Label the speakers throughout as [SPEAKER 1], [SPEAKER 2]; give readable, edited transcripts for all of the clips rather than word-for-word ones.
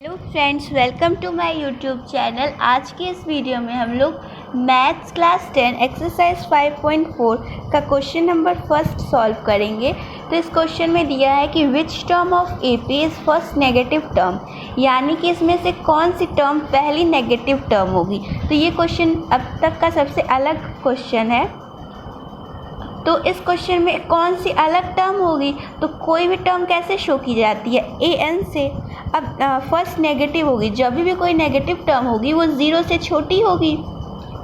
[SPEAKER 1] Hello friends, welcome to my YouTube channel. आज के इस वीडियो में हम लोग मैथ्स क्लास 10 एक्सरसाइज 5.4 का क्वेश्चन नंबर फर्स्ट सॉल्व करेंगे। तो इस क्वेश्चन में दिया है कि which term of AP is first negative term, यानी कि इसमें से कौन सी टर्म पहली नेगेटिव टर्म होगी। तो ये क्वेश्चन अब तक का सबसे अलग क्वेश्चन है। तो इस क्वेश्चन में कौन सी अलग टर्म होगी, तो कोई भी टर्म कैसे शो की जाती है, ए एन से। अब फर्स्ट नेगेटिव होगी, जब भी कोई नेगेटिव टर्म होगी वो ज़ीरो से छोटी होगी।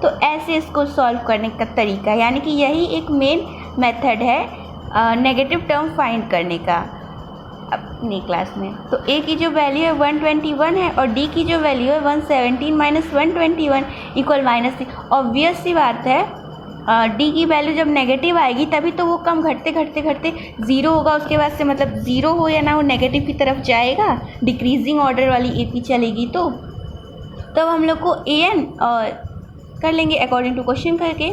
[SPEAKER 1] तो ऐसे इसको सॉल्व करने का तरीका है, यानी कि यही एक मेन मेथड है नेगेटिव टर्म फाइंड करने का अपनी क्लास में। तो ए की जो वैल्यू है 121 है और डी की जो वैल्यू है 117 - 121 = -3। ऑब्वियस सी बात है, डी की वैल्यू जब नेगेटिव आएगी तभी तो वो कम घटते घटते घटते ज़ीरो होगा। उसके बाद से मतलब ज़ीरो हो या ना, वो नेगेटिव की तरफ जाएगा, डिक्रीजिंग ऑर्डर वाली एपी चलेगी। तो तब हम लोग को ए एन कर लेंगे अकॉर्डिंग टू क्वेश्चन करके।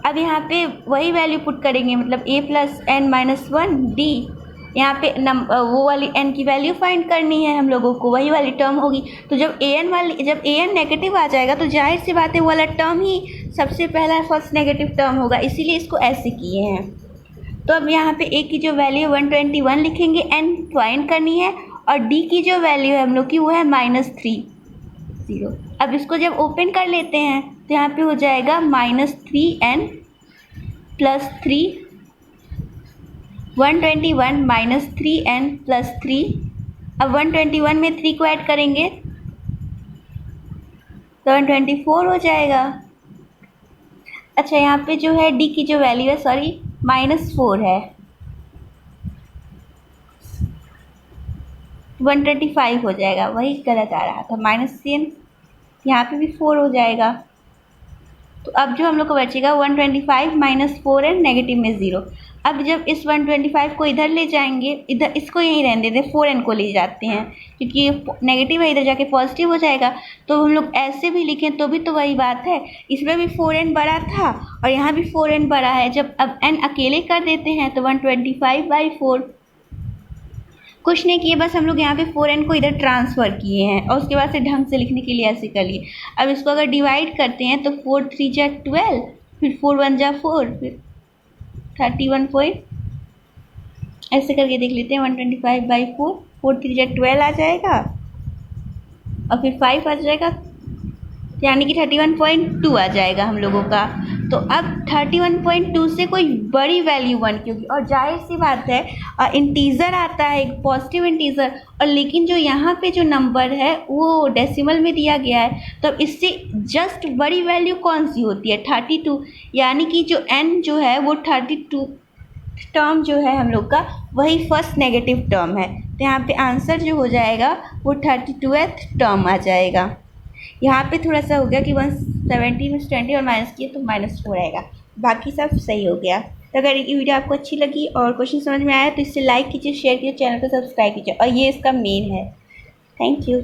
[SPEAKER 1] अब यहाँ पे वही वैल्यू पुट करेंगे, मतलब a + n - 1 डी। यहाँ पे वो वाली n की वैल्यू फाइंड करनी है हम लोगों को, वही वाली टर्म होगी। तो जब a n नेगेटिव आ जाएगा तो जाहिर सी बात है वो वाला टर्म ही सबसे पहला फर्स्ट नेगेटिव टर्म होगा, इसीलिए इसको ऐसे किए हैं। तो अब यहाँ पे a की जो वैल्यू 121 लिखेंगे, n फाइंड करनी है, और d की जो वैल्यू है हम लोग की वो है -3। अब इसको जब ओपन कर लेते हैं तो यहाँ पे हो जाएगा -3n + 3, 121 - 3n + 3। अब 121 में 3 को ऐड करेंगे तो 124 हो जाएगा। अच्छा, यहाँ पे जो है डी की जो वैल्यू है, सॉरी, -4 है, 125 हो जाएगा, वही गलत आ रहा था, -3, यहाँ पे भी 4 हो जाएगा। तो अब जो हम लोग को बचेगा 125 - 4n नेगेटिव में 0। अब जब इस 125 को इधर ले जाएंगे, इधर इसको यहीं रहने देते, 4n को ले जाते हैं क्योंकि नेगेटिव है, इधर जाके पॉजिटिव हो जाएगा। तो हम लोग ऐसे भी लिखें तो भी तो वही बात है, इसमें भी 4n बड़ा था और यहाँ भी 4n बड़ा है। जब अब n अकेले कर देते हैं तो 125/4। कुछ नहीं किए, बस हम लोग यहाँ पे 4n को इधर ट्रांसफ़र किए हैं और उसके बाद से ढंग से लिखने के लिए ऐसे कर लिए। अब इसको अगर डिवाइड करते हैं तो 4 × 3 = 12, फिर 4 × 1 = 4, फिर 31 पॉइंट, ऐसे करके देख लेते हैं। 125/4, 4 × 3 = 12 आ जाएगा और फिर 5 आ जाएगा, यानी कि 31.2 आ जाएगा हम लोगों का। तो अब 31.2 से कोई बड़ी वैल्यू 1 की होगी, और जाहिर सी बात है इंटीज़र आता है, एक पॉजिटिव इंटीज़र, और लेकिन जो यहाँ पे जो नंबर है वो डेसिमल में दिया गया है। तो अब इससे जस्ट बड़ी वैल्यू कौन सी होती है, 32, यानी कि जो n जो है वो 32 टर्म जो है हम लोग का वही फर्स्ट नेगेटिव टर्म है। तो यहाँ पे आंसर जो हो जाएगा वो 32th टर्म आ जाएगा। यहाँ पे थोड़ा सा हो गया कि 170 में 20 और माइनस किए तो -4 आएगा, बाकी सब सही हो गया। तो अगर ये वीडियो आपको अच्छी लगी और क्वेश्चन समझ में आया तो इसे लाइक कीजिए, शेयर कीजिए, चैनल को सब्सक्राइब कीजिए, और ये इसका मेन है। Thank you.